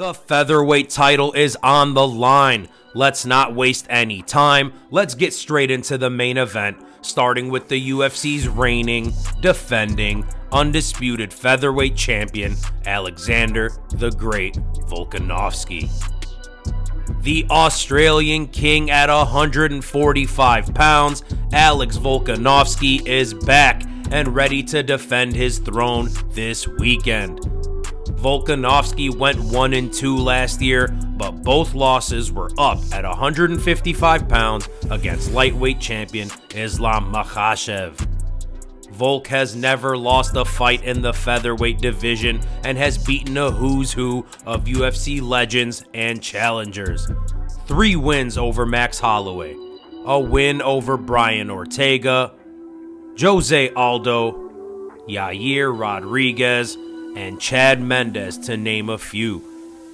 The featherweight title is on the line. Let's not waste any time. Let's get straight into the main event, starting with the UFC's reigning, defending, undisputed featherweight champion, Alexander the Great Volkanovski. The Australian king at 145 pounds, Alex Volkanovski is back and ready to defend his throne this weekend. Volkanovski went 1-2 last year, but both losses were up at 155 pounds against lightweight champion Islam Makhachev. Volk has never lost a fight in the featherweight division and has beaten a who's who of UFC legends and challengers. 3 wins over Max Holloway, a win over Brian Ortega, Jose Aldo, Yair Rodriguez, and Chad Mendes, to name a few.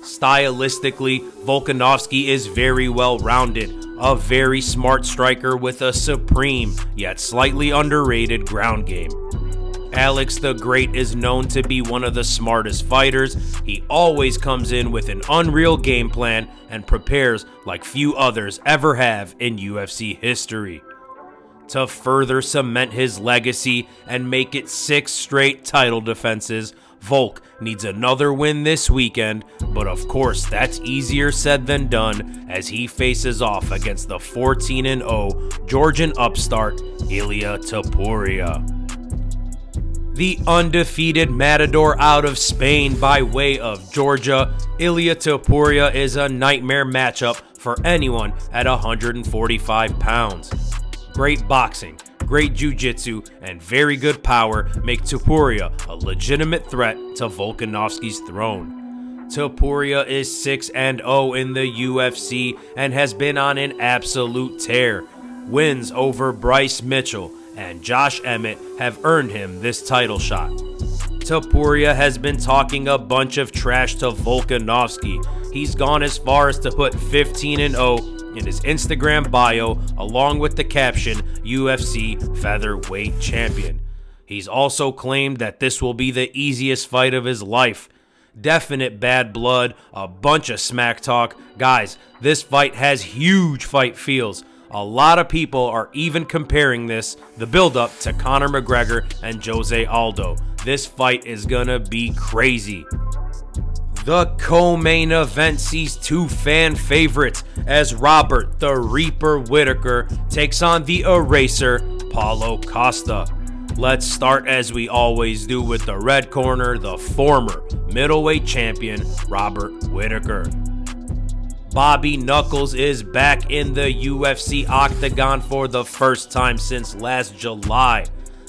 Stylistically, Volkanovski is very well-rounded, a very smart striker with a supreme yet slightly underrated ground game. Alex the Great is known to be one of the smartest fighters. He always comes in with an unreal game plan and prepares like few others ever have in UFC history. To further cement his legacy and make it 6 straight title defenses, Volk needs another win this weekend, but of course that's easier said than done as he faces off against the 14-0 Georgian upstart Ilia Topuria. The undefeated matador out of Spain by way of Georgia, Ilia Topuria is a nightmare matchup for anyone at 145 pounds. Great boxing, great jiu-jitsu, and very good power make Topuria a legitimate threat to Volkanovski's throne. Topuria is 6-0 in the UFC and has been on an absolute tear. Wins over Bryce Mitchell and Josh Emmett have earned him this title shot. Topuria has been talking a bunch of trash to Volkanovski. He's gone as far as to put 15-0 in his Instagram bio, along with the caption, UFC featherweight champion. He's also claimed that this will be the easiest fight of his life. Definite bad blood, a bunch of smack talk. Guys, this fight has huge fight feels. A lot of people are even comparing the build-up to Conor McGregor and Jose Aldo. This fight is gonna be crazy. The co-main event sees 2 fan favorites as Robert the Reaper Whittaker takes on the Eraser Paulo Costa. Let's start as we always do with the red corner, the former middleweight champion Robert Whittaker. Bobby Knuckles is back in the UFC octagon for the first time since last July.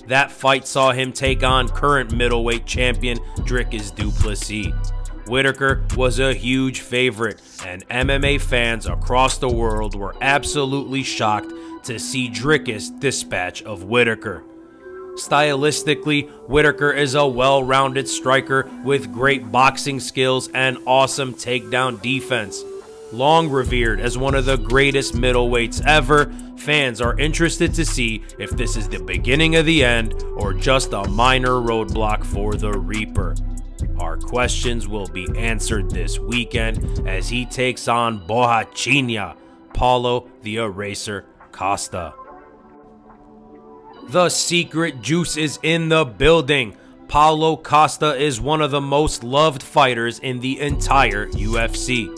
That fight saw him take on current middleweight champion Dricus du Plessis. Whittaker was a huge favorite, and MMA fans across the world were absolutely shocked to see Dricus' dispatch of Whittaker. Stylistically, Whittaker is a well-rounded striker with great boxing skills and awesome takedown defense. Long revered as one of the greatest middleweights ever, fans are interested to see if this is the beginning of the end or just a minor roadblock for the Reaper. Our questions will be answered this weekend as he takes on Bohachinia, Paulo the Eraser Costa. The secret juice is in the building. Paulo Costa is one of the most loved fighters in the entire UFC.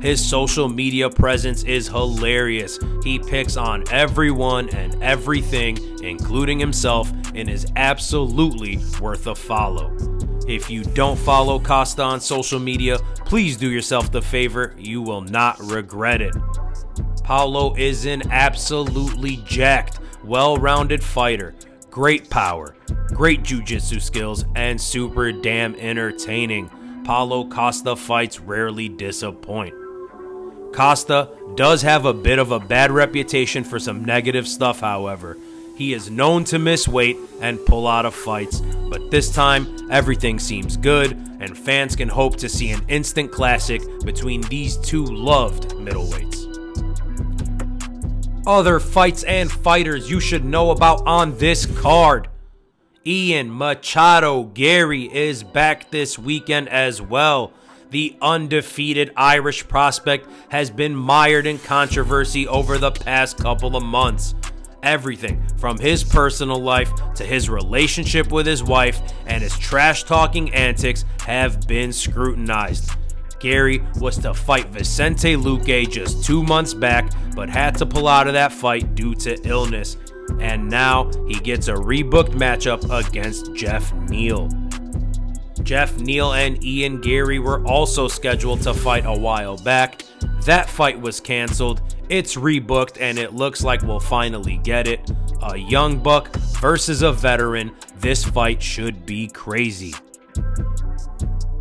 His social media presence is hilarious. He picks on everyone and everything, including himself, and is absolutely worth a follow. If you don't follow Costa on social media, please do yourself the favor. You will not regret it. Paulo is an absolutely jacked, well-rounded fighter. Great power, great jiu-jitsu skills, and super damn entertaining. Paulo Costa fights rarely disappoint. Costa does have a bit of a bad reputation for some negative stuff, however. He is known to miss weight and pull out of fights, but this time everything seems good and fans can hope to see an instant classic between these 2 loved middleweights. Other fights and fighters you should know about on this card. Ian Machado Garry is back this weekend as well. The undefeated Irish prospect has been mired in controversy over the past couple of months. Everything from his personal life to his relationship with his wife and his trash-talking antics have been scrutinized. Garry was to fight Vicente Luque just 2 months back, but had to pull out of that fight due to illness. And now he gets a rebooked matchup against Geoff Neal. Geoff Neal and Ian Garry were also scheduled to fight a while back. That fight was canceled. It's rebooked and it looks like we'll finally get it. A young buck versus a veteran. This fight should be crazy.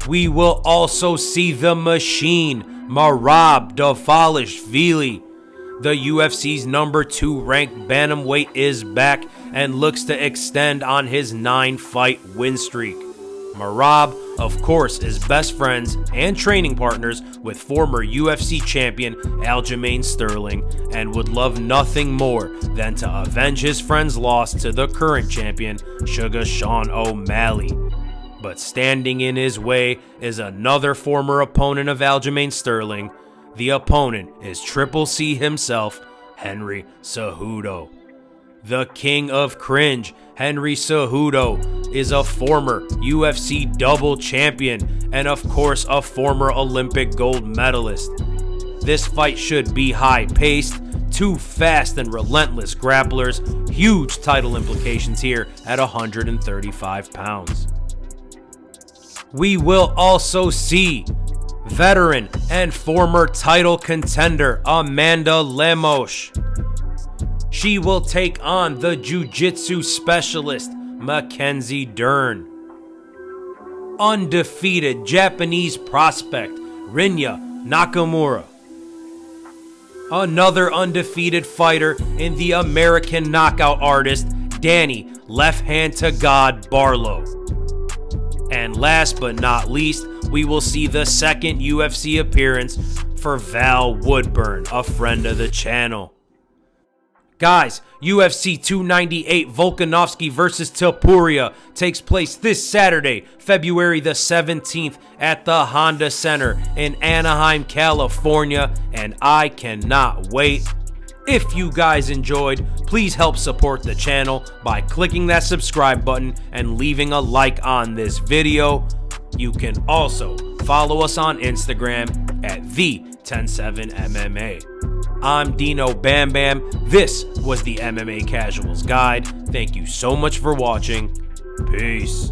We will also see the machine, Merab Dvalishvili. The UFC's number 2 ranked bantamweight is back and looks to extend on his 9-fight win streak. Merab, of course, is best friends and training partners with former UFC champion Aljamain Sterling and would love nothing more than to avenge his friend's loss to the current champion, Sugar Sean O'Malley. But standing in his way is another former opponent of Aljamain Sterling. The opponent is Triple C himself, Henry Cejudo. The king of cringe, Henry Cejudo, is a former UFC double champion and of course a former Olympic gold medalist. This fight should be high-paced, 2 fast and relentless grapplers, huge title implications here at 135 pounds. We will also see veteran and former title contender Amanda Lemos. She will take on the jiu-jitsu specialist Mackenzie Dern. Undefeated Japanese prospect Rinya Nakamura. Another undefeated fighter in the American knockout artist Danny Left Hand to God Barlow. And last but not least, we will see the second UFC appearance for Val Woodburn, a friend of the channel. Guys, UFC 298 Volkanovski vs. Topuria takes place this Saturday, February the 17th at the Honda Center in Anaheim, California, and I cannot wait. If you guys enjoyed, please help support the channel by clicking that subscribe button and leaving a like on this video. You can also follow us on Instagram at the107MMA. I'm Dino Bam Bam. This was the MMA Casuals Guide. Thank you so much for watching. Peace.